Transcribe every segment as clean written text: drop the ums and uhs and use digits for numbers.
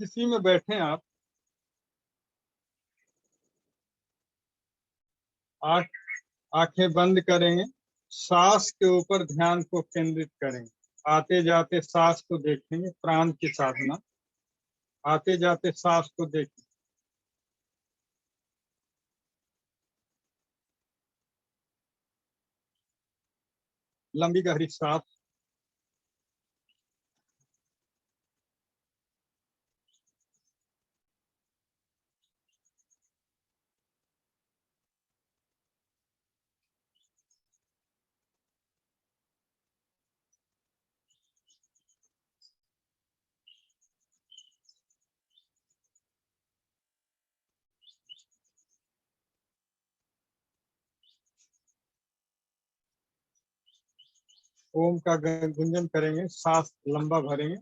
किसी में बैठे आप, आँख आंखें बंद करेंगे, सांस के ऊपर ध्यान को केंद्रित करेंगे। आते जाते सांस को देखेंगे, प्राण की साधना। आते जाते सांस को देखें। लंबी गहरी सांस। ओम का गुंजन करेंगे, सांस लंबा भरेंगे।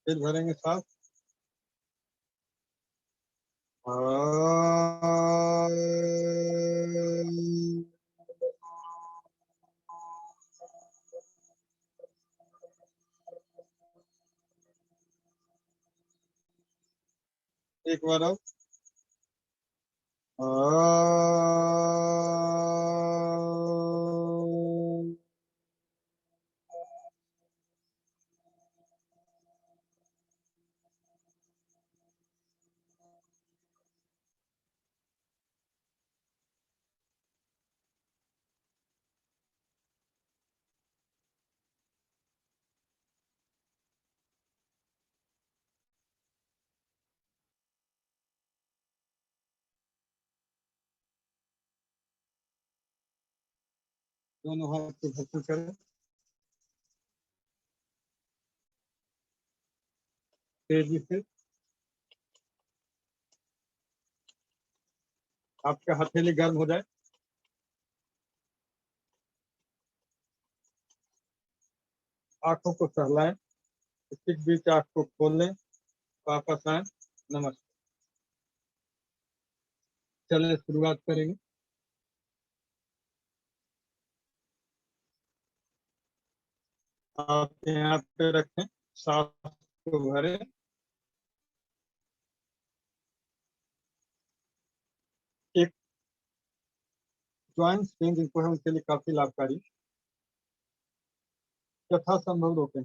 फिर भरेंगे सांस। एक बार और। दोनों हाथ को भरपूर करें, तेजी से। आपका हथेली गर्म हो जाए। आंखों को सहलाएं, इसके बीच आंख को खोल लें, वापस आए। नमस्ते। चलिए शुरुआत करेंगे। आप यहाँ पे रखें, सांस को भरें। एक ज्वाइंट पेन जिनको है उनके लिए काफी लाभकारी, यथासंभव रोकें।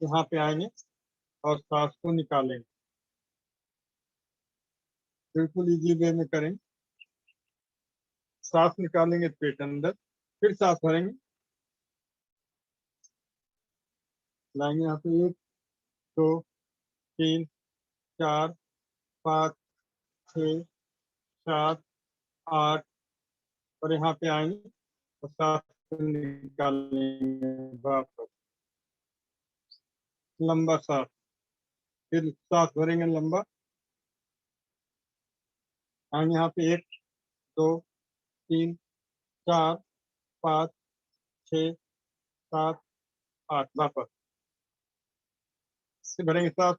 यहाँ पे आएंगे और सांस को निकालेंगे, बिल्कुल इजी वे में करें। सांस निकालेंगे पेट अंदर, फिर सांस भरेंगे, लाएंगे यहाँ पे 1 2 3 4 5 6 7 8, और यहाँ पे आएंगे और सांस निकालेंगे वापस। लंबा सांस, फिर सांस भरेंगे लंबा। आएंगे यहाँ पे 1 2 3 4 5 6 7 8, वापस से भरेंगे सांस।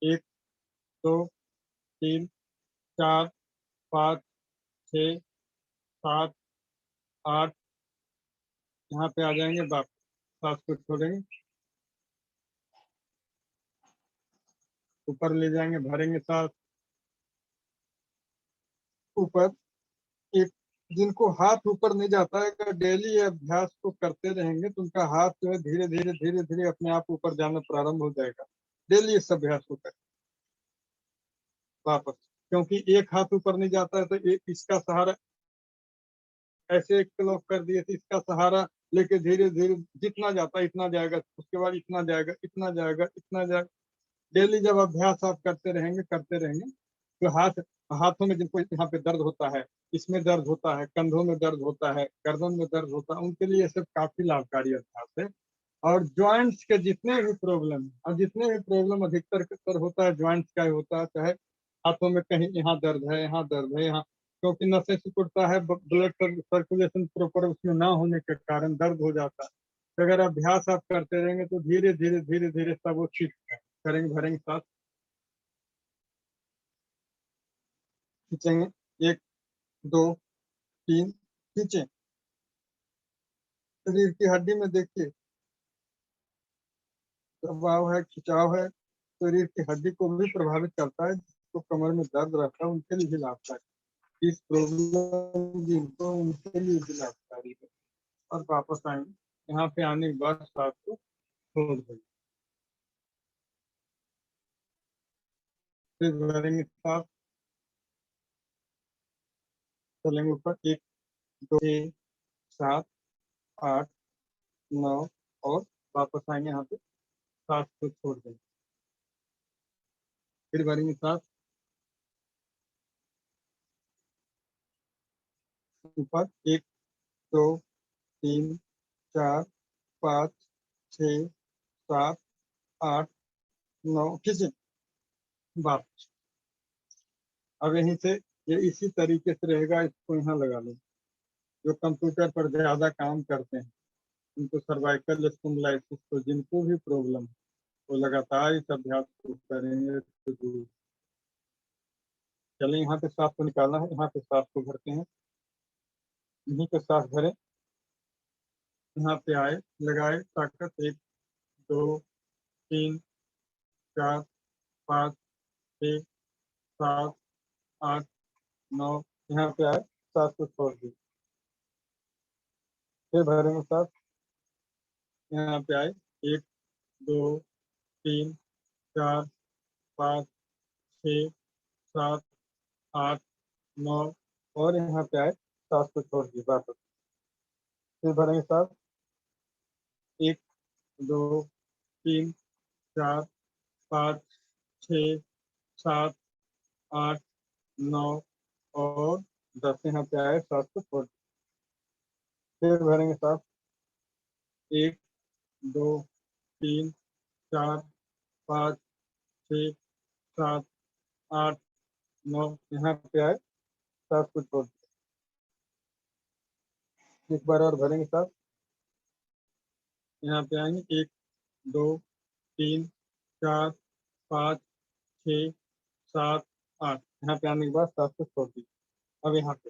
1 2 3 4 5 6 7 8, यहाँ पे आ जाएंगे वापस। सांस को छोड़ेंगे, ऊपर ले जाएंगे, भरेंगे सांस ऊपर। एक जिनको हाथ ऊपर नहीं जाता है, अगर डेली अभ्यास को करते रहेंगे तो उनका हाथ जो है धीरे धीरे धीरे धीरे अपने आप ऊपर जाना प्रारंभ हो जाएगा। डेली इस अभ्यास को करें वापस, क्योंकि एक हाथ ऊपर नहीं जाता है तो एक इसका सहारा, ऐसे एक लॉक कर दिए तो इसका सहारा लेके धीरे धीरे जितना जाता है इतना जाएगा, उसके बाद इतना जाएगा, इतना जाएगा, इतना जाएगा। डेली जब अभ्यास आप करते रहेंगे तो हाथों में जिनको यहाँ पे दर्द होता है, इसमें दर्द होता है, कंधों में दर्द होता है, गर्दन में दर्द होता है, उनके लिए ये सब काफी लाभकारी अभ्यास है। और ज्वाइंट्स के जितने भी प्रॉब्लम, और जितने भी प्रॉब्लम अधिकतर होता है ज्वाइंट्स का ही होता है, चाहे हाथों में कहीं यहाँ दर्द है, यहाँ दर्द है, यहाँ क्योंकि नसें सिकुड़ता है, ब्लड सर्कुलेशन प्रॉपर उसमें ना होने के कारण दर्द हो जाता है। तो अगर अभ्यास आप करते रहेंगे तो धीरे धीरे धीरे धीरे सब वो ठीक करेंगे। भरेंगे सांस, खींचेंगे, 1 2 3, खींचे। शरीर की हड्डी में देखिए दबाव है, खिंचाव है, शरीर की हड्डी को भी प्रभावित करता है। जिसको कमर में दर्द रहता है उनके लिए भी लाभकारी, इस प्रॉब्लम जिनको उनके लिए भी लाभकारी है। और वापस आएंगे, यहाँ पे आने के बाद सांस को छोड़ देंगे, फिर भरेंगे सांस, चलेंगे ऊपर, 1 2 6 7 8 9 और वापस आएंगे, यहाँ पे सांस को छोड़ देंगे, फिर भरेंगे सांस, ऊपर, 1 2 3 4 5 6 7 8 9, किसी बात। अब यहीं से ये इसी तरीके से रहेगा, इसको यहाँ लगा लो। जो कंप्यूटर पर ज्यादा काम करते हैं उनको सर्वाइकल स्पॉन्डिलाइटिस, तो जिनको भी प्रॉब्लम है वो लगातार इस अभ्यास को करेंगे तो दूर। चलिए यहाँ पे सांस को निकालना है, यहाँ पे सांस को भरते हैं, यहीं पे सांस भरे, यहाँ पे आए, लगाए ताकत, 1 2 3 4 5 6 7 8 9, यहाँ पे आए, सांस को छोड़ दी, फिर भरेंगे सांस, यहाँ पे आए, 1 2 3 4 5 6 7 8 9 और यहाँ पे आए, सांस को छोड़ दी वापस, फिर भरेंगे सांस, 1 2 3 4 5 6 7 8 9 और 10, यहाँ पे आए, सांस को छोड़ दी, फिर भरेंगे सांस, 1 2 3 4 5 6 7 8 9, यहाँ पे आए, सांस को छोड़ दी, एक बार और भरेंगे सांस, यहाँ पे आएंगे, 1 2 3 4 5 6 7 8, यहाँ पे आने के बाद सांस को छोड़ दी। अब यहाँ पे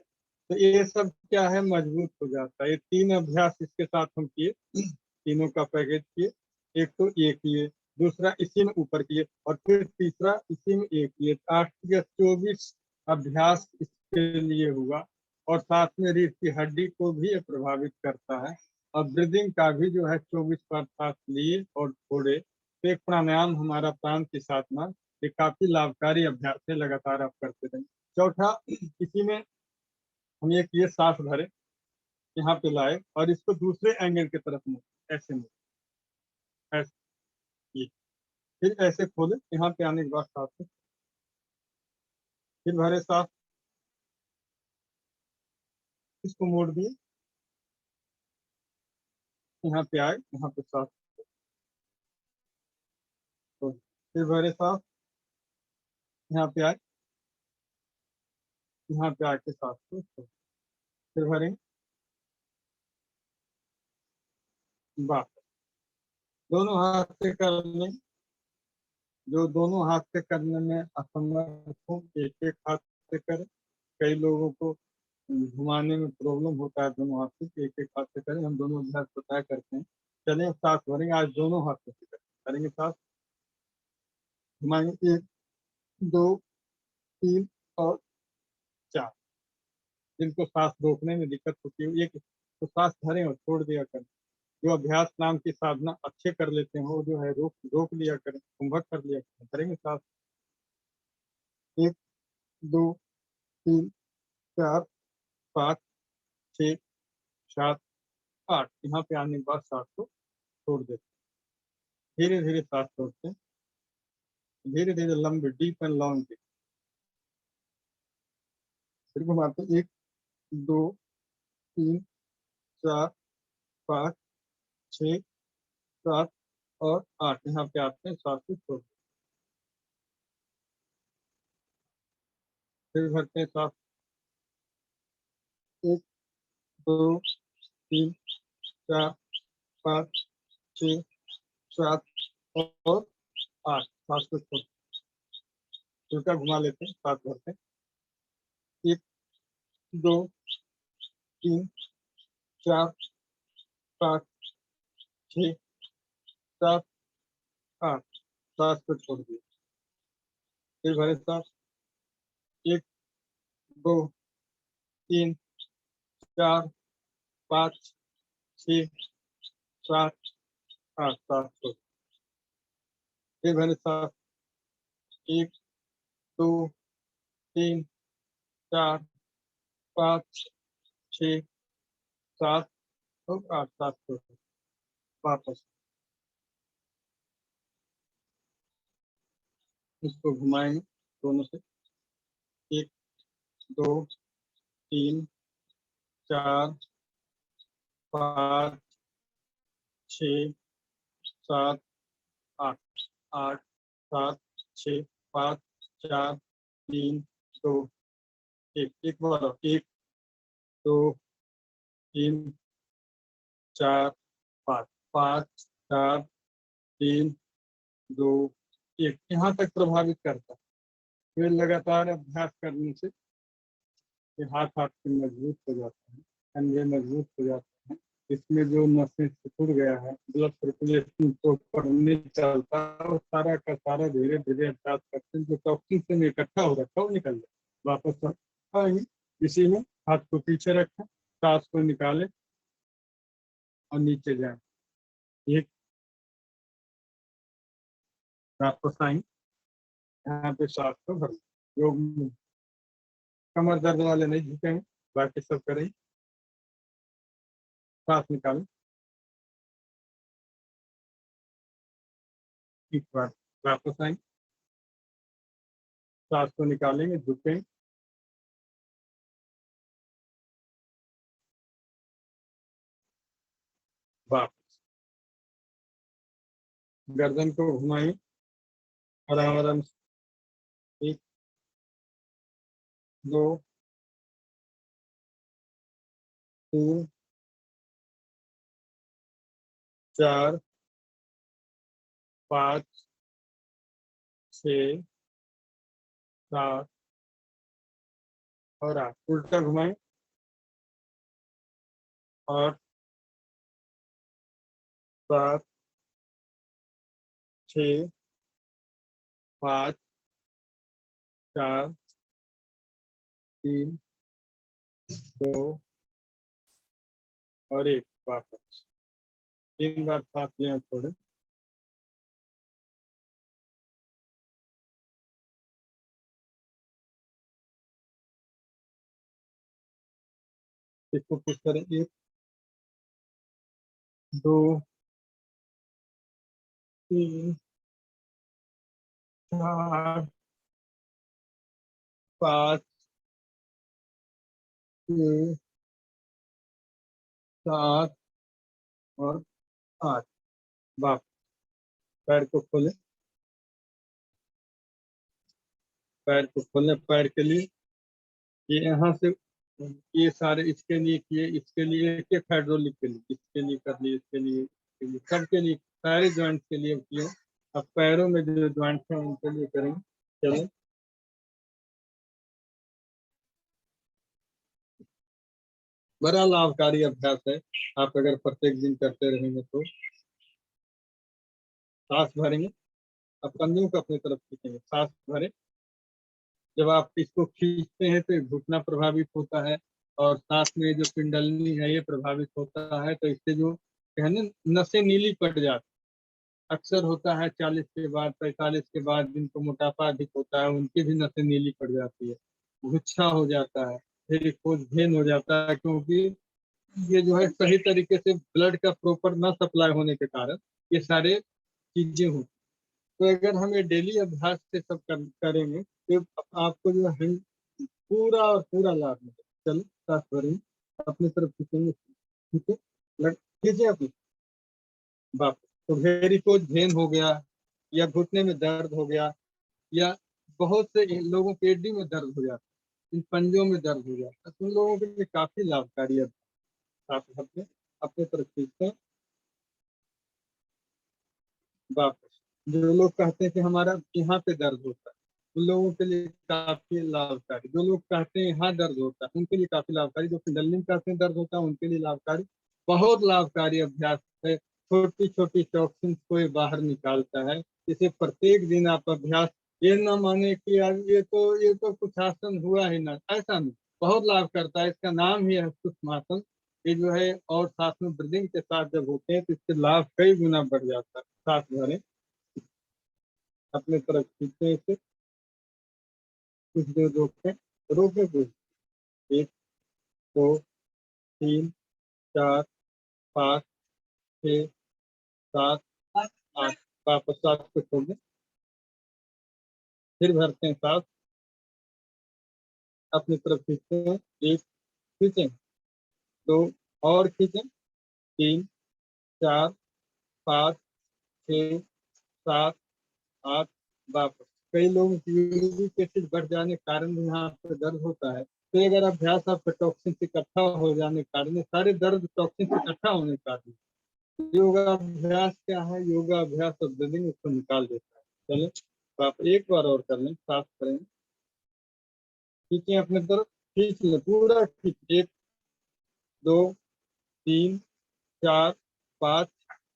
तो ये सब क्या है, मजबूत हो जाता है। ये 3 अभ्यास इसके साथ हम किए, तीनों का पैकेज किए। एक तो ये किए, दूसरा इसी में ऊपर किए और फिर तीसरा इसी में एक किए, 8 या 24 अभ्यास इसके लिए हुआ। और साथ में रीढ़ की हड्डी को भी ये प्रभावित करता है। और ब्रीदिंग का भी जो है 24 बार सांस लिए और छोड़े, तो एक प्राणायाम हमारा प्राण की साधना, ये काफी लाभकारी अभ्यास है, लगातार आप करते रहें। चौथा, इसी में हम ये किए, सांस भरे, यहाँ पे लाए और इसको दूसरे एंगल की तरफ मुड़े, ऐसे मुड़े, ऐसे, ये, फिर ऐसे खोले, यहाँ पे आने के बाद सांस को, फिर भरे सांस, इसको मोड़ दिए, यहाँ पे आए, यहाँ पे सांस छोड़े, फिर भरे सांस, यहाँ पे आए, यहाँ पे आके सांस को छोड़े, फिर भरेंगे, बात दोनों हाथ से करने, जो दोनों हाथ से करने में असमर्थ हो, एक एक हाथ से करें। कई लोगों को घुमाने में प्रॉब्लम होता है, दोनों हाथ से, एक एक हाथ से करें। हम दोनों अभ्यास बताया करते हैं। चलिए सांस भरेंगे, आज दोनों हाथ से करेंगे सांस, घुमाएंगे, 1 2 3 और 4। जिनको सांस रोकने में दिक्कत होती है, एक तो सांस भरें और छोड़ दिया करें। जो अभ्यास नाम की साधना अच्छे कर लेते हैं वो जो है रोक रोक लिया करें, कुंभक कर लिया करें। करेंगे सांस, 1 2 3 4 5 6 7 8, यहाँ पे आने के बाद सांस को छोड़ देते, धीरे धीरे सांस छोड़ते हैं, धीरे धीरे लंबे, डीप एंड लॉन्ग, फिर घुमाते, 1 2 3 4 5 6 7 और 8, यहाँ पे आते हैं, सांस को छोड़ते, फिर भरते हैं सांस, 1 2 3 4 5 6 7 और 8। 7 को उल्टा घुमा लेते हैं, 7 भरते हैं। 1 2 3 4 5 6 7 8। 7 को छोड़ दिए, फिर भरे 7। 1 2 3 4 5 6 7 8। 7 को फिर भरे 7। 1 2 3 4 5 6 7 और 8। 7 को वापस इसको घुमाएंगे दोनों से। 1 2 3 4 5 6 7 8। 8 7 6 5 4 3 2 1। एक बार 1 2 3 4 5। 5 4 3 2 1। यहाँ तक प्रभावित करता है। फिर लगातार अभ्यास करने से ये हाथ आपके मजबूत हो जाते हैं, कंधे मजबूत हो जाते हैं। इसमें जो नसें सिकुड़ गया है, ब्लड सर्कुलेशन प्रॉपर नहीं चलता, और सारा का सारा धीरे धीरे अभ्यास करते हैं। जो टॉक्सिन में इकट्ठा हो रखा है वो निकल जाए। वापस आएंगे इसी में, हाथ को पीछे रखें, सांस को निकालें और नीचे जाए। एक वापस आएंगे, यहाँ पे सांस को भर। योग में कमर दर्द वाले नहीं झुकेंगे, बाकी सब करें। सांस निकालें, एक बार वापस आएंगे, सांस को निकालेंगे, झुकेंगे, वापस गर्दन को घुमाएंगे आराम आराम से। 1 2 3 4 5 6 7 और 8। उल्टा घुमाएं और 7 6 5 4 3 2 और 1। वापस 3 बार सांस लें, छोड़े। इसको पुश करें। 1 2 3 4 5 6 7 और 8। वापस पैर को खोलें, पैर को खोलें। पैर के लिए ये यहाँ से ये सारे इसके लिए किए, इसके लिए एक एक हाइड्रोलिक के लिए, इसके लिए कर लिए, इसके लिए, सबके लिए, सारे ज्वाइंट के लिए किए। अब पैरों में जो ज्वाइंट है उनके लिए करेंगे। चलो, बड़ा लाभकारी अभ्यास है। आप अगर प्रत्येक दिन करते रहेंगे तो। सांस भरेंगे, अब कंधों को अपनी तरफ खींचेंगे, सांस भरें। जब आप इसको खींचते हैं तो घुटना प्रभावित होता है, और सांस में जो पिंडली है ये प्रभावित होता है। तो इससे जो है ना, नसें नीली पड़ जाती। अक्सर होता है 40 के बाद, 45 के बाद जिनको मोटापा अधिक होता है उनकी भी नसें नीली पड़ जाती है, गुच्छा हो जाता है, फिर भेन हो जाता है। क्योंकि ये जो है सही तरीके से ब्लड का प्रॉपर ना सप्लाई होने के कारण ये सारे चीजें होती। तो अगर हम ये डेली अभ्यास से सब करेंगे तो आपको जो है पूरा और पूरा लाभ मिलेगा। चलो सांस भरेंगे, अपनी तरफ खींचेंगे, ठीक है, खींचे अपनी। वापस तो वेरिकोज वेन हो गया, या घुटने में दर्द हो गया, या बहुत से लोगों के एडी में दर्द हो जाता है, इन पंजों में दर्द हो जाता है, तो उन लोगों के लिए काफी लाभकारी है। आप अपने अपने तरफ खींचते हैं वापस। जो लोग कहते हैं कि हमारा यहाँ पे दर्द होता है, उन लोगों के लिए काफी लाभकारी। जो लोग कहते हैं यहाँ दर्द होता है, उनके लिए काफी लाभकारी। जो कुंडलिनी कहते हैं दर्द होता है, उनके लिए लाभकारी। बहुत लाभकारी अभ्यास है। छोटी छोटी टॉक्सिन को ये बाहर निकालता है। इसे प्रत्येक दिन आप अभ्यास, ये ना माने कि यार ये तो कुछ आसन हुआ ही ना, ऐसा नहीं। बहुत लाभ करता है। इसका नाम ही है सूक्ष्मासन। ये जो है, और साथ में ब्रीदिंग के साथ जब होते हैं तो इससे लाभ कई गुना बढ़ जाता है। सांस भरें, अपने तरफ खींचते हैं इसे, कुछ देर रोकें, रोके कुछ, 1, 2, 3, 4, 5, 6, 7, 8, वापस सांस को छोड़ दें। फिर भरते हैं सांस, अपनी तरफ खींचते हैं, 1, खींचें, 2, और खींचें, 3, 4, 5, 6, 7, 8, वापस। कई लोगों की यूरिक एसिड बढ़ जाने के कारण भी यहाँ पे दर्द होता है। तो अगर अभ्यास आपका टॉक्सिन से इकट्ठा हो जाने के कारण, सारे दर्द टॉक्सिन से इकट्ठा होने के कारण, योगाभ्यास क्या है, योगाभ्यास और ब्रीदिंग उसको निकाल देता है। चले, तो आप एक बार और कर लें, साफ करेंगे, खींचे अपने तरफ, खींच लें, पूरा खींच, 1, 2, 3, 4, 5,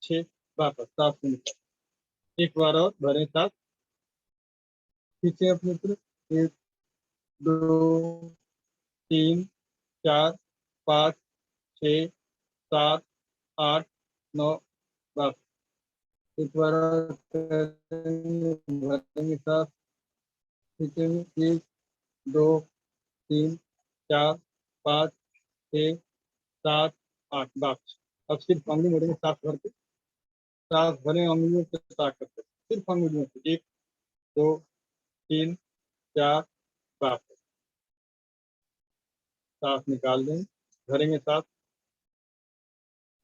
6, वापस साफ से निकाल। एक बार और भरें साफ, खींचे अपने तरफ, 1, 2, 3, 4, 5, 6, 7, 8, 9, वापस एक बार और भरेंगे साफ, खींचेंगे, 1, 2, 3, 4, 5, 6, 7, 8, वापस। अब सिर्फ अंगुली मोड़ेंगे साफ भर के, साफ भरे अंगुलियों से ताकत से, सिर्फ अंगुलियों से, 1, 2, 3, 4, वापस साफ निकाल देंगे, भरेंगे साफ,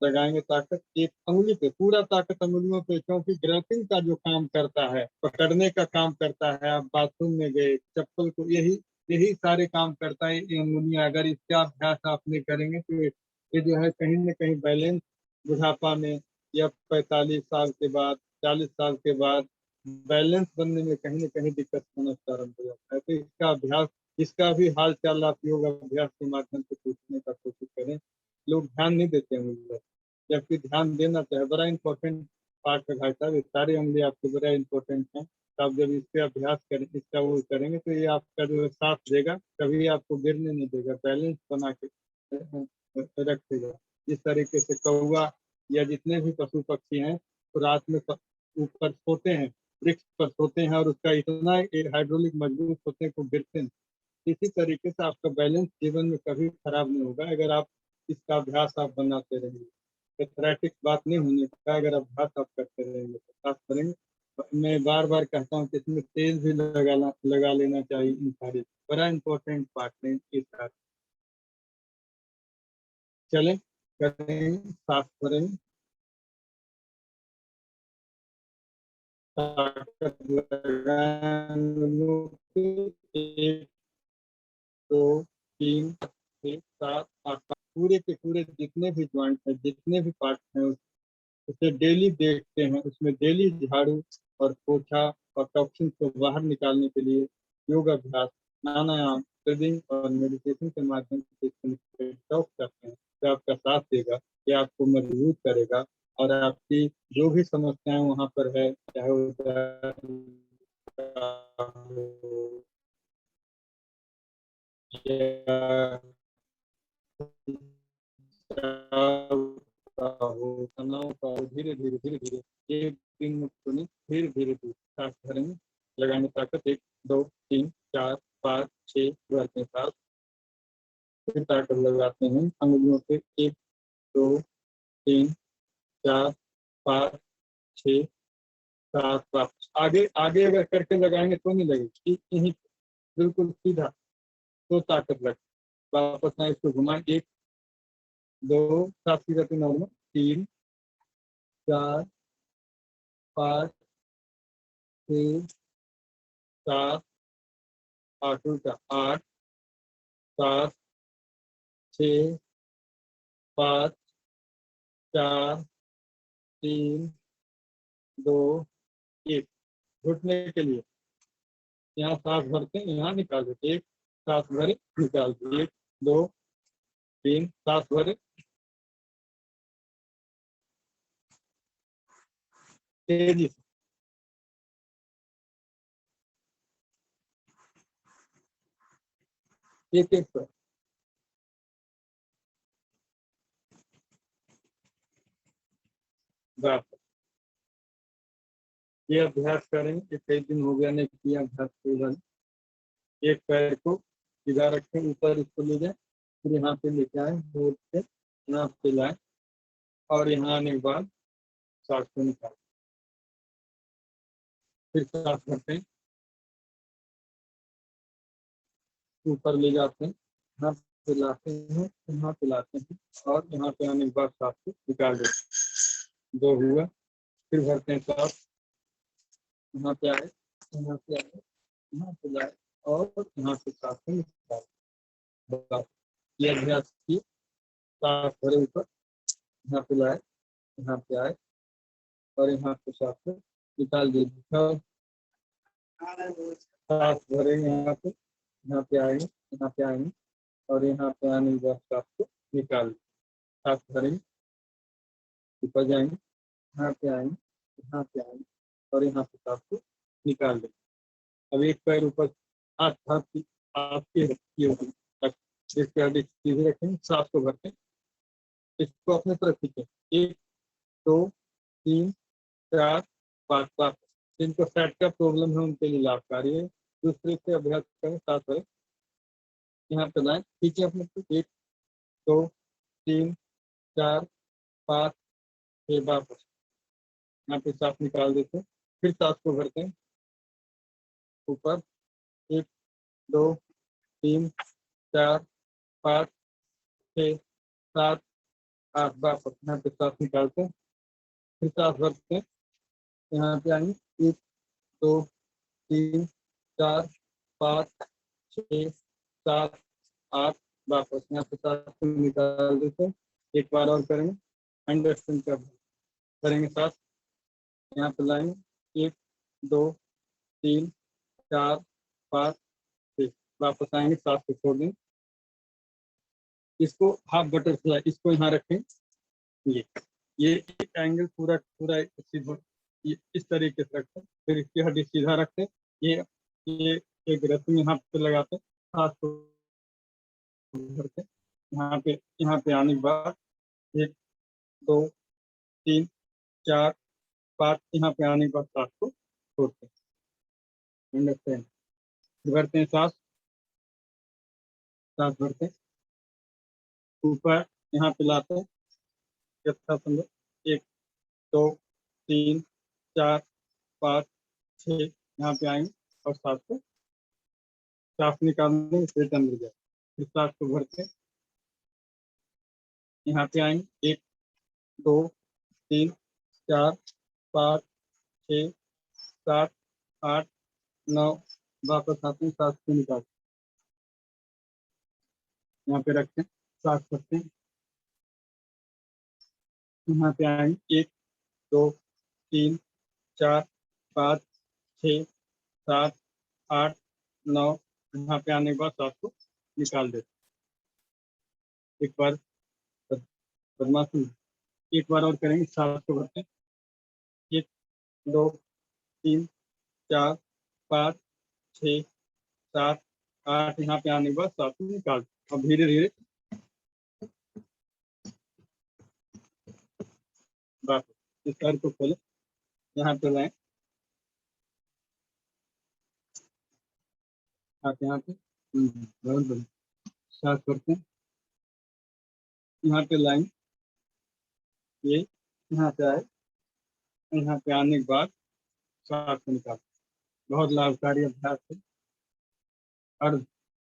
लगाएंगे ताकत एक अंगुली पे, पूरा ताकत अंगुलियों पे, क्योंकि ग्रैपिंग का जो काम करता है, पकड़ने का काम करता है, आप बाथरूम में गए, चप्पल को, यही यही सारे काम करता है ये अंगुलियां। अगर इसका अभ्यास आप नहीं करेंगे तो ये जो है कहीं ना कहीं बैलेंस बुढ़ापा में, या 45 साल के बाद, 40 साल के बाद बैलेंस बनने में कहीं ना कहीं दिक्कत होना प्रारंभ हो जाता है। तो इसका अभ्यास, इसका भी हाल चाल आप योग अभ्यास के माध्यम से पूछने का कोशिश करें। लोग ध्यान नहीं देते हैं मुझे, जबकि ध्यान देना चाहिए। बड़ा इंपॉर्टेंट पार्ट है भाई साहब, ये सारे अंग आपके बड़ा इंपॉर्टेंट हैं। तो आप जब इस पे अभ्यास करें, इसका वो करेंगे, तो ये आपका जो है साथ देगा, कभी आपको गिरने नहीं देगा, बैलेंस बना के रखेगा। जिस तरीके से कौवा या जितने भी पशु पक्षी हैं, तो रात में ऊपर सोते हैं, वृक्ष पर सोते हैं, और उसका इतना हाइड्रोलिक मजबूत होते हैं कि गिरते हैं। इसी तरीके से आपका बैलेंस जीवन में कभी खराब नहीं होगा अगर आप इसका अभ्यास आप बनाते रहेंगे। पैथरेटिक बात नहीं होने का, अगर अभ्यास आप करते रहेंगे तो खास करेंगे। मैं बार बार कहता हूँ कि इसमें तेल भी लगा लेना चाहिए। इन सारे बड़ा इंपॉर्टेंट पार्ट है इस साथ। चलें, करेंगे, साफ करेंगे, ताकत लगाएंगे, 1, 2, 3, 4, 5, 6, 7, 8, पूरे के पूरे जितने भी ज्वाइंट हैं, जितने भी पार्ट हैं, उसे डेली देखते हैं, उसमें डेली झाड़ू और पोछा और टॉक्सिन को बाहर निकालने के लिए योग अभ्यास, प्राणायाम, ब्रीदिंग और मेडिटेशन के माध्यम से टॉक करते हैं, तो आपका साथ देगा, ये आपको मजबूत करेगा। और आपकी जो भी समस्याएं वहाँ पर है, चाहे वो या का हो, तनाव का हो, धीरे धीरे धीरे धीरे, एक दिन में तो नहीं, धीरे धीरे धीरे सांस भरेंगे, लगाने ताकत, 1, 2, 3, 4, 5, 6 करते हैं सांस, फिर ताकत लगाते हैं अंगुलियों पे, 1, 2, 3, 4, 5, 6, 7, वापस आगे आगे अगर करके लगाएंगे तो नहीं लगेगी, यहीं बिल्कुल सीधा, तो ताकत लगे। वापस ना इसको घुमाएं, 1, 2, साफ सीधा तो नॉर्मल, 3, 4, 5, 6, 7, 8, उल्टा 8, 7 6 5 4 3 2 1। घुटने के लिए यहाँ सांस भरते हैं, यहाँ निकाल देते, एक सांस भरे निकाल दे, 1 2 3 सांस भरे, तेजी से, एक एक पर। बस ये अभ्यास करेंगे, कई दिन हो गया नहीं किया अभ्यास को। एक पैर को सीधा रखें, ऊपर इसको ले जाए, फिर यहाँ पे लेके आए, बोर्ड से यहाँ पे लाए, और यहाँ आने के बाद सांस को निकालें, फिर सांस भरते हैं, ऊपर ले जाते हैं, यहाँ पे लाते हैं, यहाँ पे लाते हैं, और यहाँ पे आने के बाद सांस को निकाल देते हैं। 2 हुआ, फिर भरते हैं सांस, यहाँ पे आए, यहाँ पे आए, यहाँ पे लाए, और यहाँ पे सांस को निकाले। बस ये अभ्यास की, सांस भरे ऊपर, यहाँ पे लाए, यहाँ पे आए, और यहाँ पे सांस को निकाल दीजिए। सांस भरे यहाँ पे आएंगे, यहाँ पे आएंगे, और यहाँ पे आने के बाद सांस को निकाल, सांस भरेंगे, ऊपर जाएंगे, यहाँ पे आएंगे, यहाँ पे आएंगे, और यहाँ पे सांस को निकाल देंगे। अब एक पैर ऊपर, हाथ हाथ की आपके रखी होगी, इसके हड्डी सीधे रखेंगे, सांस को भरते हैं, इसको अपने तरफ खींचे, 1 2 3 4 5 5। जिनको फैट का प्रॉब्लम है उनके लिए लाभकारी है। दूसरे से अभ्यास करें, साथ है, यहाँ पे लाए, खींचे अपने, 1 2 3 4 5 6, वापस यहाँ पे सांस निकाल देते हैं, फिर सांस को भरते हैं, ऊपर 1 2 3 4 5 6 7 8, वापस यहाँ पे सांस निकालते हैं, फिर सांस भरते हैं, यहाँ पे आएंगे, 1 2 3 4 5 6 7 8, वापस यहाँ पे सांस को निकाल देते हैं। एक बार और करेंगे, अंडरस्टैंड कर करेंगे, सांस यहाँ पे लाएंगे, 1 2 3 4 5 6, वापस आएंगे, सांस को छोड़ दें, इसको हाफ बटरफ्लाई, इसको यहाँ रखें, ये एक एंगल पूरा पूरा सीधा, ये इस तरीके से रखते हैं, फिर इसकी हड्डी सीधा रखते हैं, ये एक रस्म यहाँ पे लगाते हैं, सांस को भरते हैं, यहाँ पे आने के बाद 1 2 3 4 5, यहाँ पे आने के बाद सांस को छोड़ते हैं, अंडरस्टैंड। भरते हैं सांस, सांस भरते हैं, ऊपर यहाँ पे लाते हैं, अच्छा समझो, 1 2 3 4 5 6, यहाँ पे आएंगे, और सांस को सांस निकालने पेट अंदर जाए, फिर सांस को भरते हैं, यहाँ पे आएंगे, 1 2 3 4 5 6 7 8 9, वापस आते हैं, सांस को निकालते हैं, यहाँ पे रखते हैं, सांस भरते हैं, यहाँ पे आएंगे, 1 2 3 4 5 6 7 8 9, यहाँ पे आने के बाद सांस को निकाल देते हैं। एक बार पद्मासन, एक बार और करेंगे, सांस को भरते हैं, 1 2 3 4 5 6 7 8, यहाँ पे आने के बाद सांस को निकाल देते हैं। अब धीरे धीरे वापस इस पैर को खोले, यहाँ पे लाएं, हाथ यहाँ पे, बहुत बढ़िया, सांस भरते हैं, यहाँ पे लाएं, ये यहाँ पे आए, यहाँ पे आने के बाद सांस को निकाल, बहुत लाभकारी अभ्यास है। अर्ध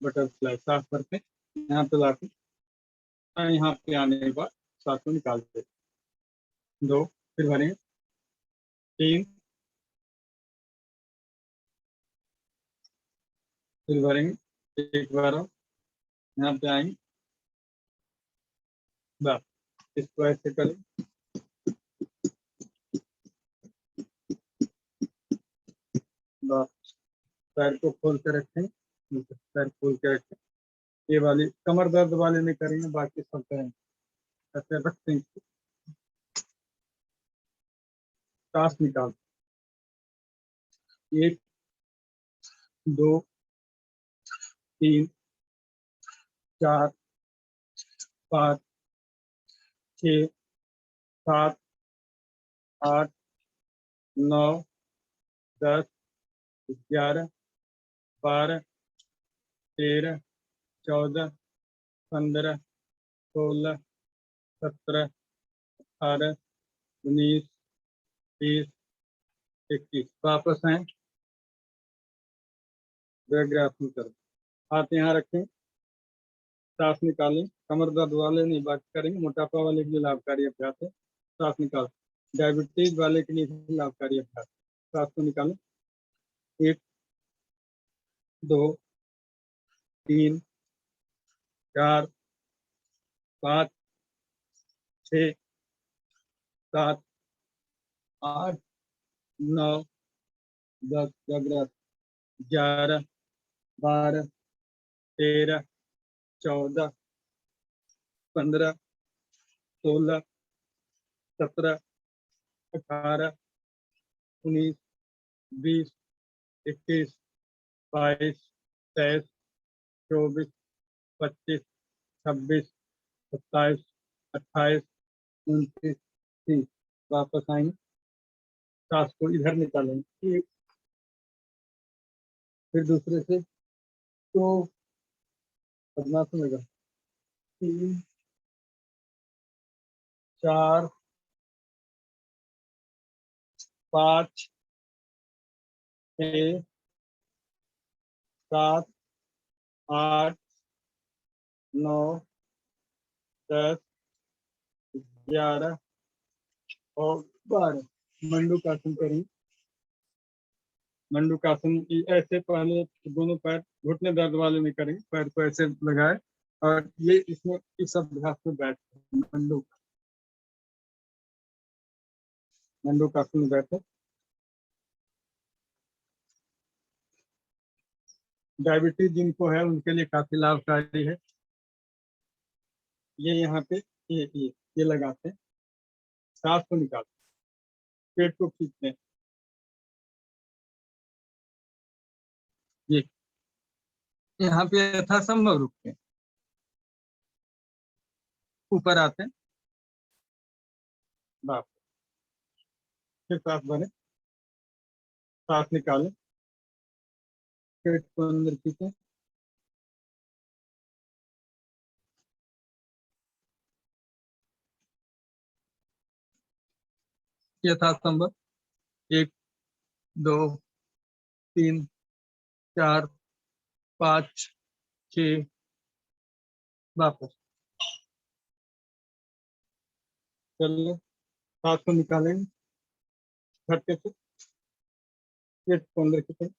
बटरफ्लाई, सांस भरते हैं, यहाँ पे लाते हैं, यहाँ पे आने के बाद सांस को निकालते हैं, 2, फिर भरेंगे, 3, फिर भरेंगे, एक बार और, यहाँ पे आएंगे, बस इसको ऐसे करें, बस पैर को खोल के रखें, पैर खोल के रखें। ये वाली कमर दर्द वाले नहीं करेंगे, बाकी सब करेंगे। ऐसे रखते हैं, सांस निकाल, 1 2 3 4 5 6 7 8 9 10 11 12 13 14 15 16 17 18 19 20 21। वापस आए, व्यायाम करें, हाथ यहाँ रखें, सांस निकालें। कमर दर्द वाले नहीं बात करेंगे, मोटापा वाले के लिए लाभकारी अभ्यास है। सांस निकाल, डायबिटीज वाले के लिए भी लाभकारी अभ्यास। सांस को निकालें, 1 2 3 4 5 6 7 8 9 10 11 12 13 14 15 16 17 18 19 20 21 22 23 24 25 26 27 28 29 30। वापस आएंगे, सांस को इधर निकालेंगे, फिर दूसरे से, तो पद्मासन लगा, 3 4 5 6 7 8 9 10 11 और 12। मंडूकासन करें, मंडूकासन ऐसे पहले दोनों पैर घुटने दर्द वाले में करेंगे, पैर को ऐसे लगाए और ये इसमें इस अभ्यास में बैठे, मंडूकासन में बैठे। डायबिटीज जिनको है उनके लिए काफी लाभकारी है। ये यहाँ पे ये लगाते हैं, सांस को निकालते, पेट को खींचते हैं, ये यहाँ पे यथासंभव रुकते हैं, ऊपर आते हैं, बाप, फिर सांस भरें, सांस निकालें, पेट को अंदर खींचें, यथासंभव 1 2 3 4 5 6। वापस चलिए, सांस को निकालेंगे, झटके से पेट को अंदर खींचें,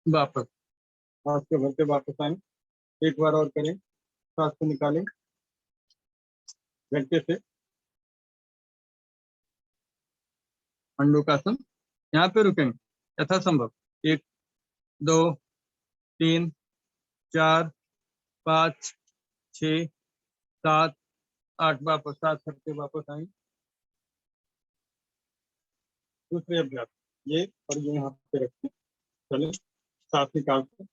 वापस सांस को भरते वापस आए, एक बार और करें, सांस को निकालें, झटके से, मंडूकासन, यहाँ पे रुकेंगे, यथासंभव 1 2 3 4 5 6 7 8। वापस सांस करके वापस आएंगे, दूसरे अभ्यास, ये और ये यहाँ पे रखते हैं। चले, सांस निकालते,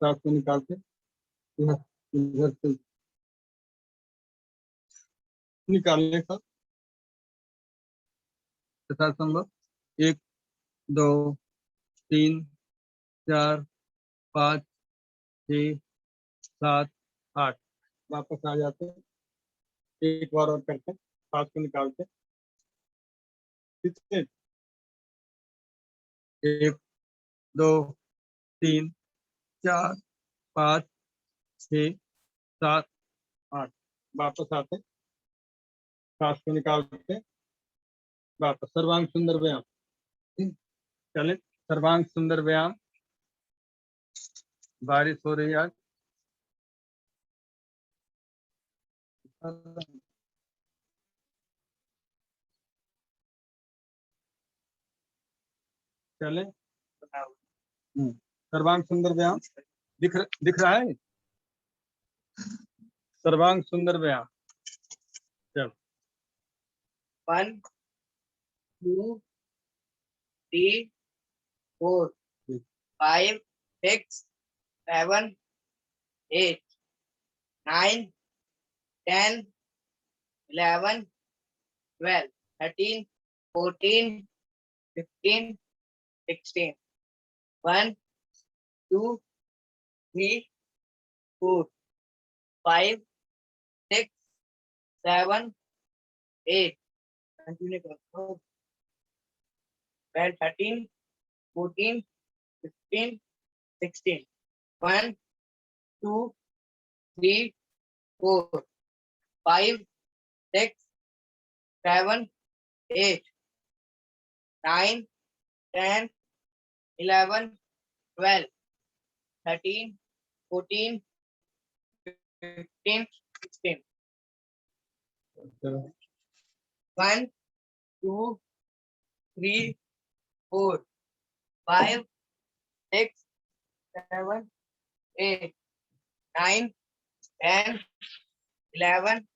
सांस को निकालते, इधर इधर से निकालने का, यथासंभव 1 2 3 4 5 6 7 8। वापस आ जाते हैं, एक बार और करते हैं, सांस को निकालते, ठीक है, 1 2 3 4 5 6 7 8। वापस आते, सांस को निकालते, वापस सर्वांग सुंदर व्यायाम। चले सर्वांग सुंदर व्यायाम। बारिश हो रही है आज। चले सर्वांग सुंदर व्यायाम। दिख रहा है सर्वांग सुंदर व्यायाम। चल 1 2 3 4 5 6 7 8 9 10 11 12 13 14 15 16 1 2 3 4 5 6 7 8 continue करो 12 13 14 15 16 1 2 3 4 5 6 7 8 9 10 11 12 13 14 15 16 1 2 3 4 5 6 7 8 9 10 11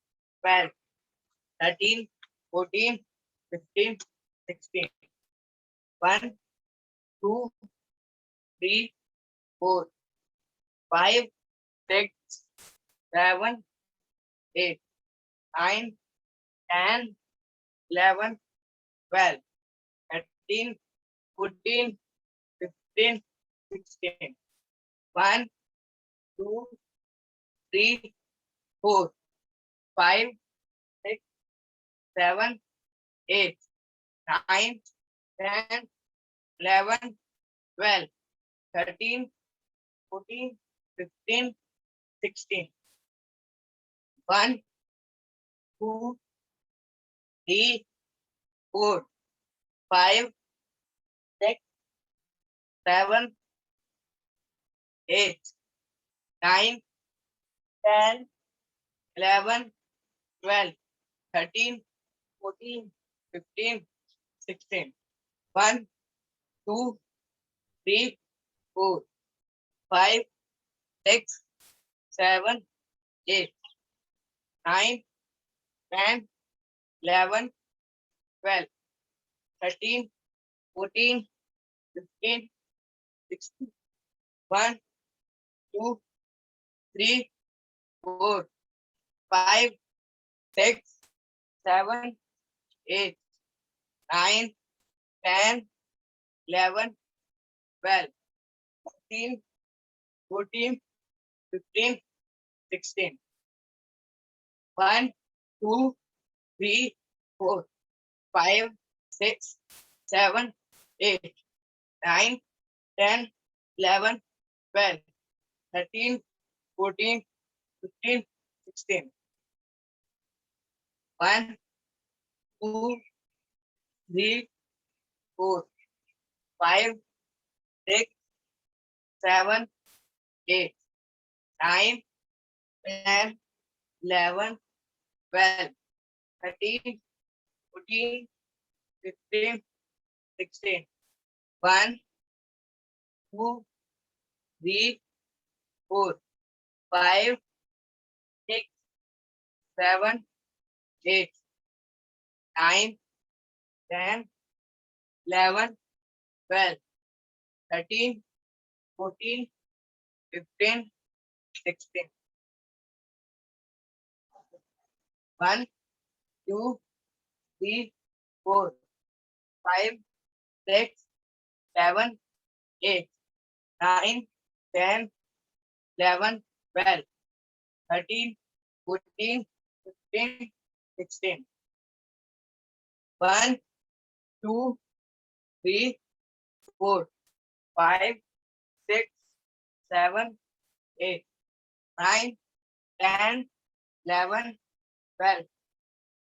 12 13 14 15 16 1 2 3 4 5 6 7 8 9 10 11 12 13 14 15 16 1 2 3 4 5 6 7 8 9 10 11 12 13 14 15 16 1 2 3 4 5 6 7 8 9 10 11 12 13 14 15 16 1 2 3 4 5 6 7 8 9 10 11 12 13 14 15 16 1 2 3 4 5 6 7 8 9 10 11 12 13 14 15 16 1 2 3 4 5 6 7 8 9 10 11 12 13 14 15 16 1 2 3 4 5 6 7 8 9 10 11 12 13 14 15 16 1 2 3 4 5 6 7 8 9 10 11 12 13 14 15 16 1 2 3 4 5 6 7 8 9 10 11 12 13 14 15 16 1 2 3 4 5 6 7 8 9 10 11 12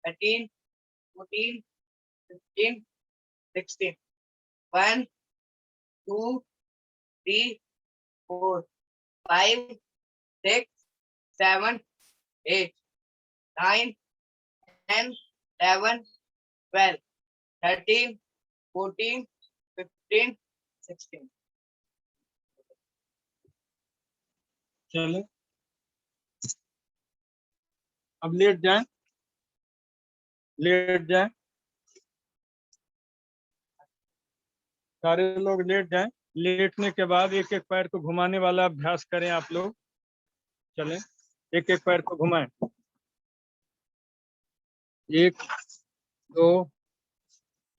13 14 15, 16. 1, 2, 3, 4, 5, 6, 7, 8, 9, 10, 11, 12, 13, 14, 15, 16. चले अब लेट जाएं, लेट जाएं, सारे लोग लेट जाएं। लेटने के बाद एक एक पैर को घुमाने वाला अभ्यास करें आप लोग। चलें, एक एक पैर को घुमाएं। 1, 2,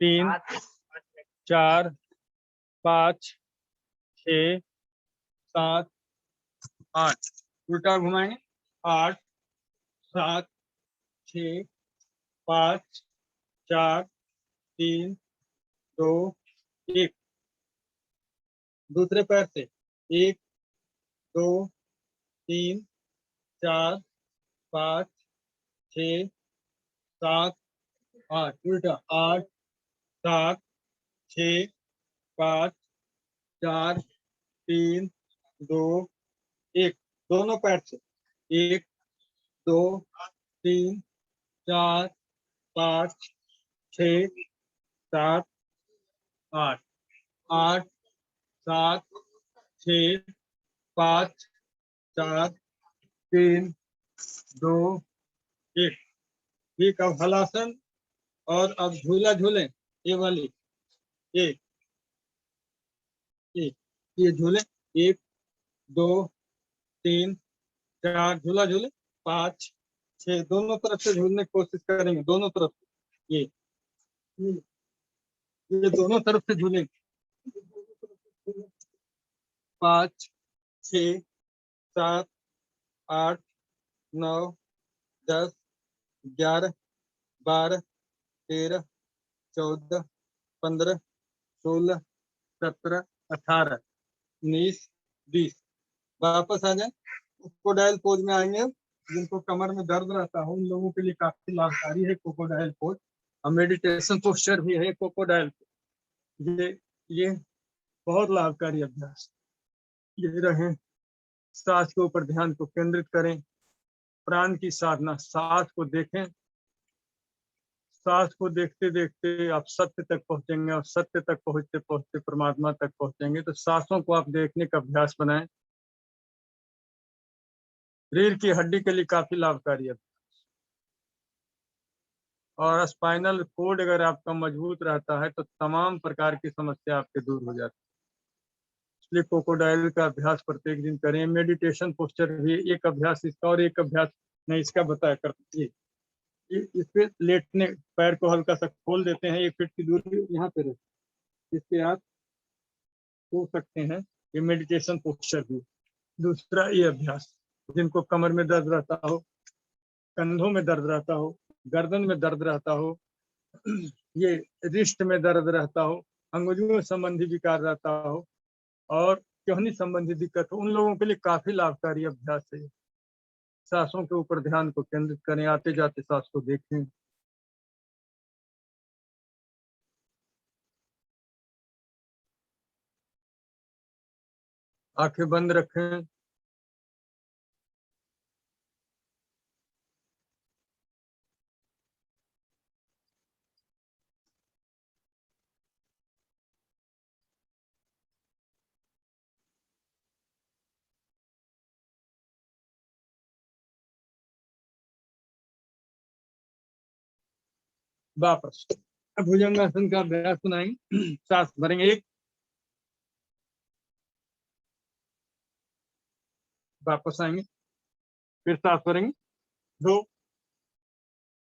3, 4, 5, 6, 7, 8। उल्टा घुमाएंगे। 8, 7, 6, 5, 4, 3, 2, 1। दूसरे पैर से 1, 2, 3, 4, 5, 6, 7, 8। उल्टा 8, 7, 6, 5, 4, 3, 2, 1। दोनों पैर से 1, 2, 3, 4, 5, 6, 7, 8। 8, 7, 6, 5, 4, 3, 2, 1। ठीक, अब हलासन और अब झूला झूले। ये वाली, ये ये ये झूले। 1, 2, 3, 4 झूला झूले। 5, 6 दोनों तरफ से झूलने की कोशिश करेंगे, दोनों तरफ से। ये ये दोनों तरफ से झूलेंगे। 5, 6, 7, 8, 9, 10, 11, 12, 13, 14, 15, 16, 17, 18, 19, 20। वापस आ जाए, क्रोकोडाइल पोज में आएंगे। जिनको कमर में दर्द रहता है उन लोगों के लिए काफी लाभकारी है क्रोकोडाइल पोज। और मेडिटेशन पोस्चर भी है क्रोकोडाइल। ये बहुत लाभकारी अभ्यास। ये रहे, सांस के ऊपर ध्यान को केंद्रित करें। प्राण की साधना, सांस को देखें। सांस को देखते देखते आप सत्य तक पहुंचेंगे और सत्य तक पहुंचते पहुंचते परमात्मा तक पहुंचेंगे। तो सांसों को आप देखने का अभ्यास बनाएं। रीढ़ की हड्डी के लिए काफी लाभकारी है। और स्पाइनल कोड अगर आपका मजबूत रहता है तो तमाम प्रकार की समस्या आपके दूर हो जाती है। इसलिए क्रोकोडाइल का अभ्यास प्रत्येक दिन करें। मेडिटेशन पोस्चर भी एक अभ्यास इसका और एक अभ्यास मैं इसका बताया करती है। इस पे लेटने, पैर को हल्का सा खोल देते हैं, 1 फीट की दूरी यहाँ पे रहे, इस पे आप सो सकते हैं। ये मेडिटेशन पोस्चर भी। दूसरा ये अभ्यास, जिनको कमर में दर्द रहता हो, कंधों में दर्द रहता हो, गर्दन में दर्द रहता हो, ये रिस्ट में दर्द रहता हो, अंगुलियों संबंधी विकार रहता हो और कहनी संबंधी दिक्कत हो, उन लोगों के लिए काफी लाभकारी अभ्यास है। सांसों के ऊपर ध्यान को केंद्रित करें, आते जाते सांस को देखें। आंखें बंद रखें। वापस भुजंगासन का अभ्यास बनाएंगे। सांस भरेंगे 1, वापस आएंगे, फिर सांस भरेंगे 2,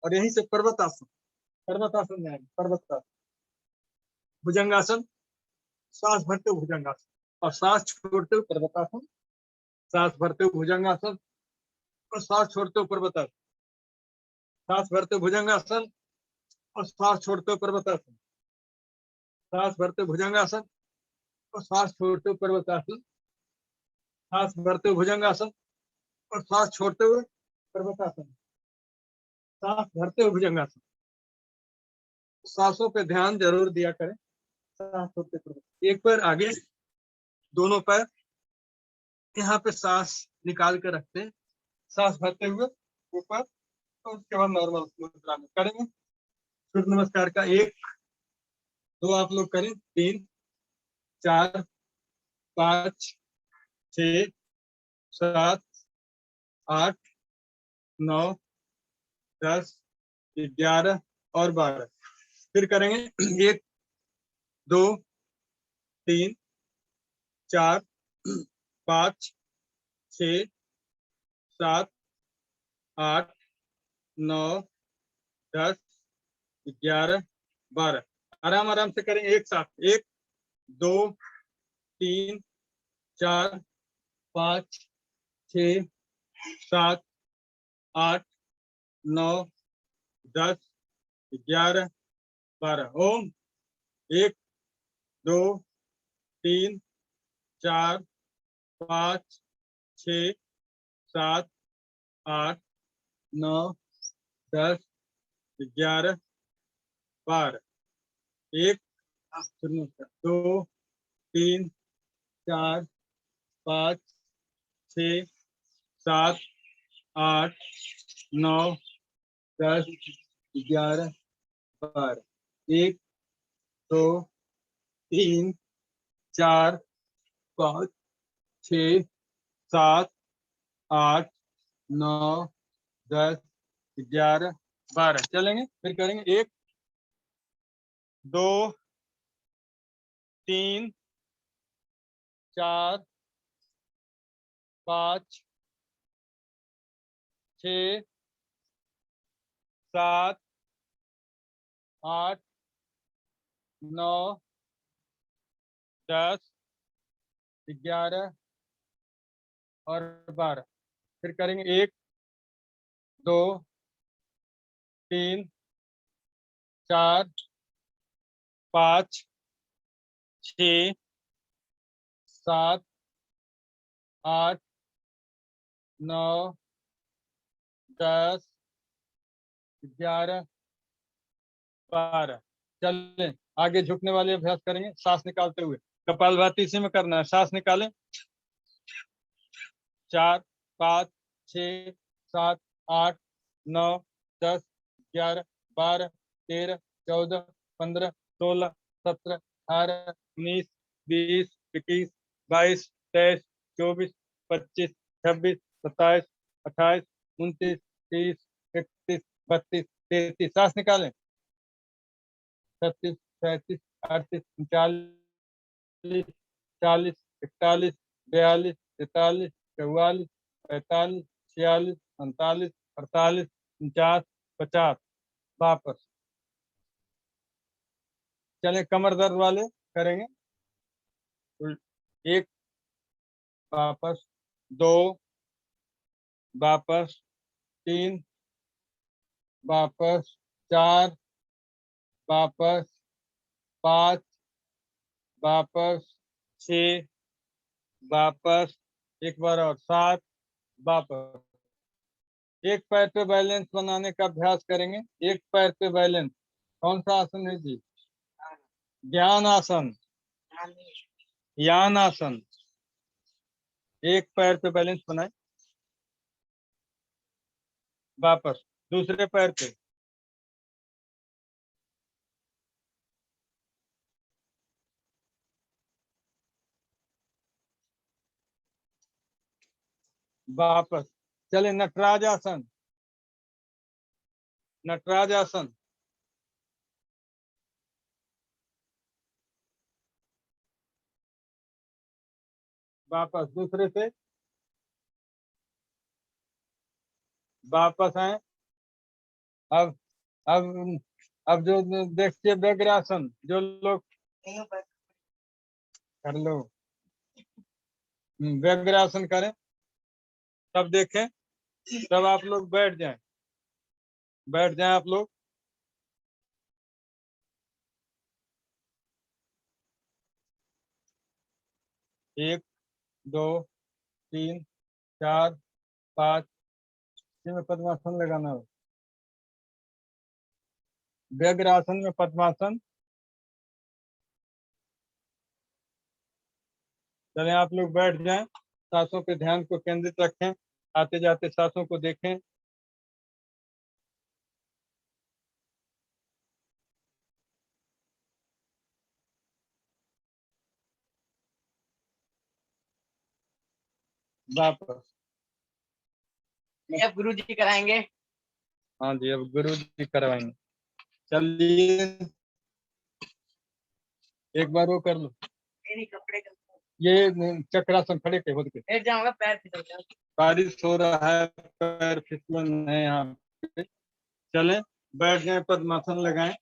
और यहीं से पर्वतासन, पर्वतासन में आएंगे। पर्वतासन, भुजंगासन, सांस भरते हुए भुजंगासन और सांस छोड़ते हुए पर्वतासन, सांस भरते हुए भुजंगासन और सांस छोड़ते हुए पर्वतासन, सांस भरते हुए भुजंगासन और सांस छोड़ते हुए पर्वतासन, सांस भरते हुए भुजंगासन और सांस छोड़ते हुए पर्वतासन, सांस भरते हुए भुजंगासन और सांस छोड़ते हुए पर्वतासन, सांस भरते हुए भुजंगासन, सांसों पे ध्यान जरूर दिया करें। सांस होते हुए एक पैर आगे, दोनों पैर यहाँ पे सांस निकाल के रखते हैं, सांस भरते हुए ऊपर, तो उसके बाद नॉर्मल मुद्रा में करेंगे। सूर्य नमस्कार का 1 2 आप लोग करें, 3 4 5 6 7 8 9 10 11 और 12। फिर करेंगे 1 2 3 4 5 6 7 8 9 10 11 12। आराम आराम से करेंगे एक साथ। 1 2 3 4 5 6 7 8 9 10 11 12। ओम 1 2 3 4 5 6 7 8 9 10 11 12। 1 2 3 4 5 6 7 8 9 10 11 12। 1 2 3 4 5 6 7 8 9 10 11 12। चलेंगे, फिर करेंगे 1 2 3 4 5 6 7 8 9 10 11 और 12। फिर करेंगे 1 2 3 4 5 6 7 8 9 10 11 12। चलें, आगे झुकने वाले अभ्यास करेंगे सांस निकालते हुए। कपालभाति इसी में करना है। सांस निकालें, 4 5 6 7 8 9 10 11 12 13 14 15 16 17 18 19 20 21 22 23 24 25 26 27 28 29 30 31 32 33। सांस निकालें, 36 37 38 39 40 41 42 43 44 45 46 47 48 49 50। वापस चले, कमर दर्द वाले करेंगे। 1 वापस, 2 वापस, 3 वापस, 4 वापस, 5 वापस, 6 वापस, एक बार और 7 वापस। एक पैर पे बैलेंस बनाने का अभ्यास करेंगे। एक पैर पे बैलेंस, कौन सा आसन है जी? ज्ञान आसन, यान आसन। एक पैर पे बैलेंस बनाए, वापस दूसरे पैर पे, वापस। चले, नटराज आसन, नटराज आसन। वापस दूसरे से, वापस आए। अब अब अब जो देखिए व्यग्रासन, जो लोग कर लो, व्यग्रासन करें, तब देखें, तब आप लोग बैठ जाएं, बैठ जाएं आप लोग। 1 2 3 4 5 में पद्मासन लगाना हो। व्यग्रासन में पद्मासन। चले आप लोग बैठ जाएं, सांसों पे ध्यान को केंद्रित रखें, आते जाते सांसों को देखें। वापस। अब गुरु जी कराएंगे। हाँ जी, अब गुरु जी करवाएंगे। चलिए एक बार वो कर लो, मेरी कपड़े का ये चक्रासन खड़े के होद के। लेट जाऊंगा, पैर फिसल जाएगा। बारिश हो रहा है, पैर फिसलन है यहाँ पे। चलें बैठ जाएं, पद्मासन लगाएं।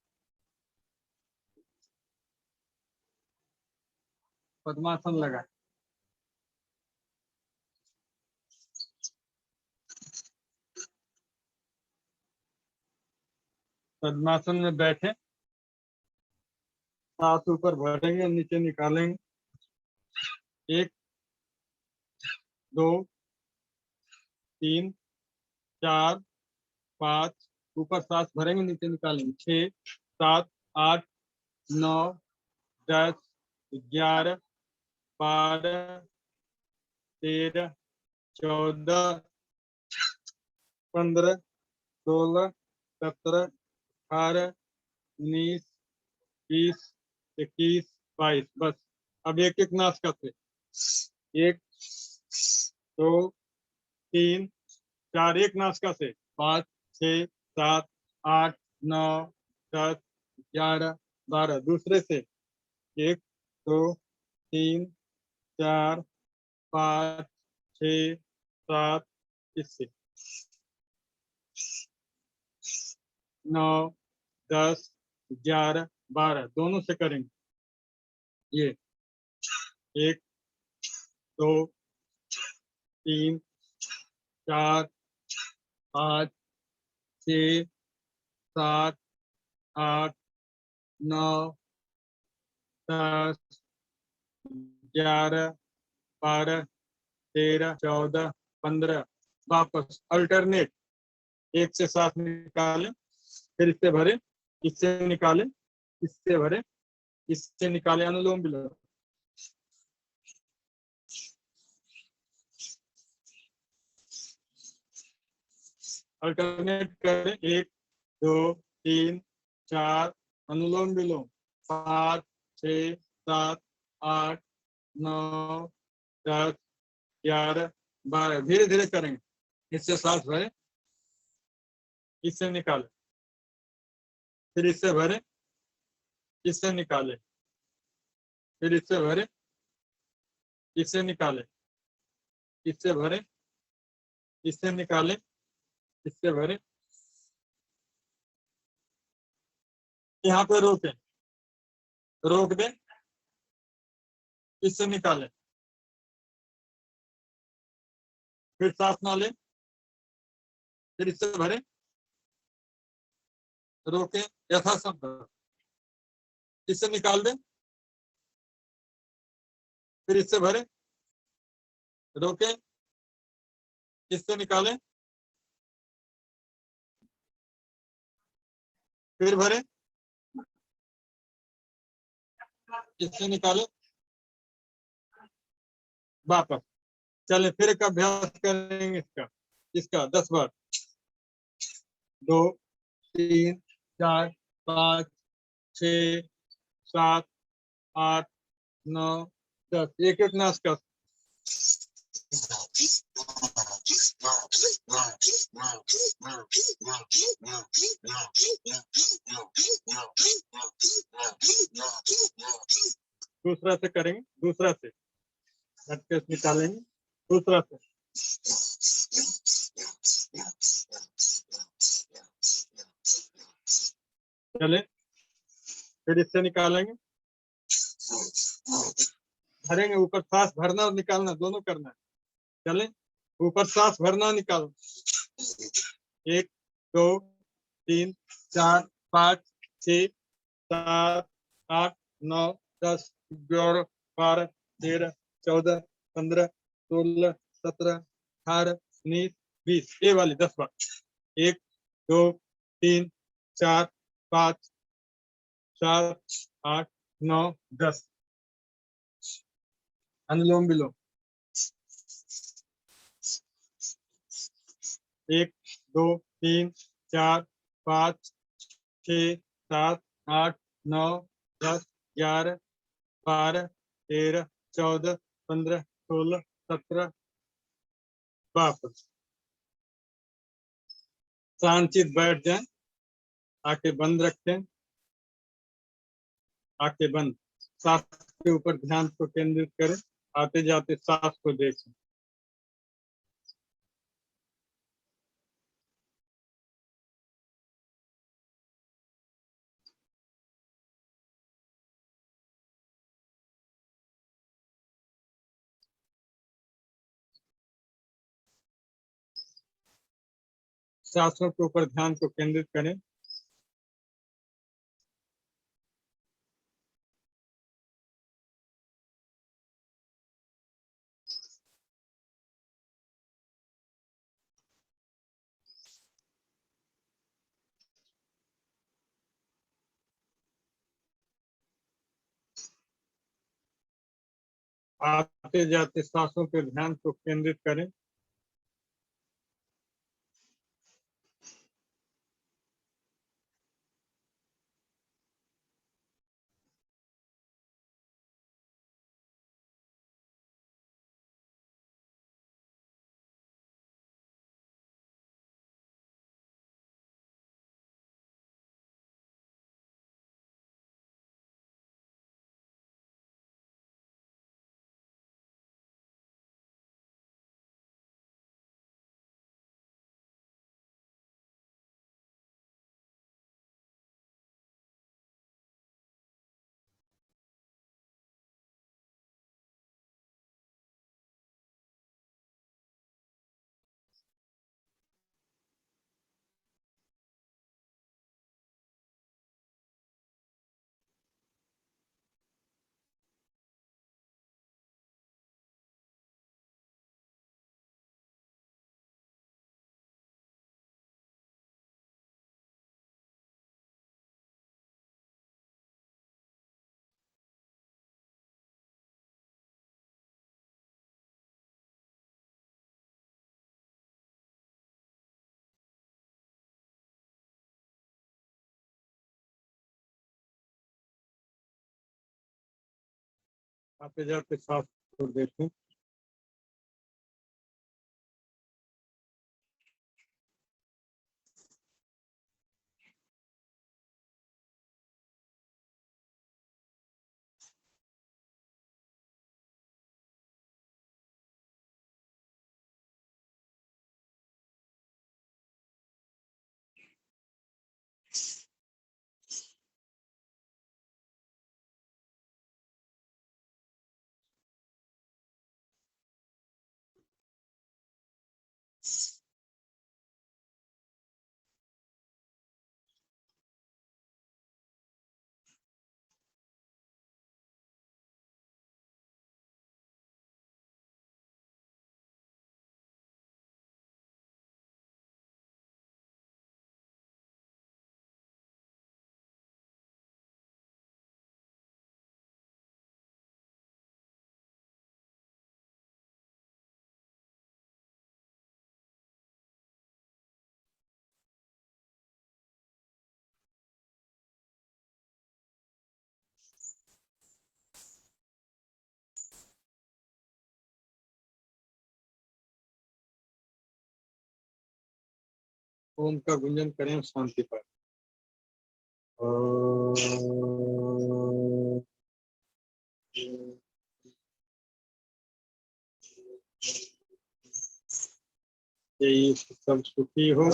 पद्मासन लगाएं। पद्मासन में बैठे, हाथ ऊपर भरेंगे, नीचे निकालेंगे। 1 2 3 4 5, ऊपर सांस भरेंगे, नीचे निकालेंगे। 6 7 8 9 10 11 12 13 14 15 16 17 18 19 20 21 22। बस अब एक एक नासिका से। 1 2 3 4, एक नासिका से। 5 6 7 8 9 10 11 12, दूसरे से। 1 2 3 4 5 6 7, इससे। 9 10 11 12, दोनों से करेंगे। ये 1 2 3 4 5 6 7 8 9 10 11 12 13 14 15। वापस अल्टरनेट, एक से सांस निकालें, फिर इससे भरे, इससे निकालें, इससे भरे, इससे निकालें, अनुलोम विलोम। अल्टरनेट करें। 1 2 3 4, अनुलोम विलोम। 5 6 7 8 9 10 11 12, धीरे धीरे करेंगे। इससे सांस भरे, इससे निकाले, फिर इससे भरे, इससे निकाले, फिर इससे भरे, इससे निकाले, इससे भरे, इससे निकाले, इससे भरे। यहाँ पे रोकें, रोक दें, इससे निकालें, फिर सांस ना लें, फिर इससे भरे, रोकें, यथासंभव, इससे निकाल दें, फिर इससे भरे, रोकें, इससे निकालें, फिर भरे, इससे निकालें, वापस। चले फिर एक अभ्यास करेंगे इसका, इसका 10 बार। 2 3 4 5 6 7 8 9 10, एक एक नासिका। दूसरा से करेंगे, दूसरा से झटके से निकालेंगे, दूसरा से। चले फिर इससे निकालेंगे, भरेंगे, ऊपर सांस भरना और निकालना दोनों करना है। चले ऊपर सांस भरना, निकालना। 1 2 3 4 5 6 7 8 9 10 11 12 13 14 15 16 17 18 19 20, ये वाली 10 बार। 1 2 3 4 5 7 8 9 10। अनुलोम विलोम 1 2 3 4 5 6 7 8 9 10 11 12 13 14 15 16 17। वापस शांतित बैठ जाएं, आंखें बंद रखें, आंखें बंद। सांस के ऊपर ध्यान को केंद्रित करें, आते जाते सांस को देखें। सांसों के ऊपर ध्यान को केंद्रित करें। आते जाते सांसों पे ध्यान को केंद्रित करें। आते जाते सांस को देखें। ओम का गुंजन करें, शांति पाए। यही सब सुखी हो,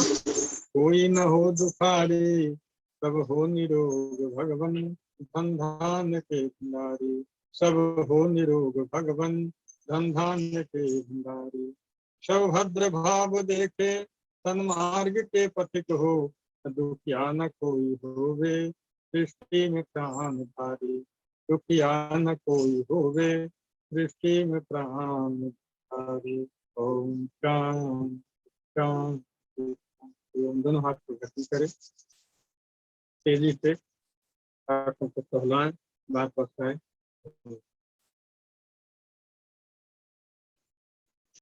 कोई न हो दुखारी, सब हो निरोग भगवन धन धान्य के भंडारी। सब हो निरोग भगवन धन धान्य के भंडारी। सब भद्र भाव देखे सन्मार्ग के पथिक हो, दुखिया न कोई होवे सृष्टि में प्राण धारी। दुखिया न कोई होवे सृष्टि में प्राण धारी। ओम शांति शांति। दोनों हाथ को गति करें। तेजी से हाथों को सहलाएं, बार बसाएं।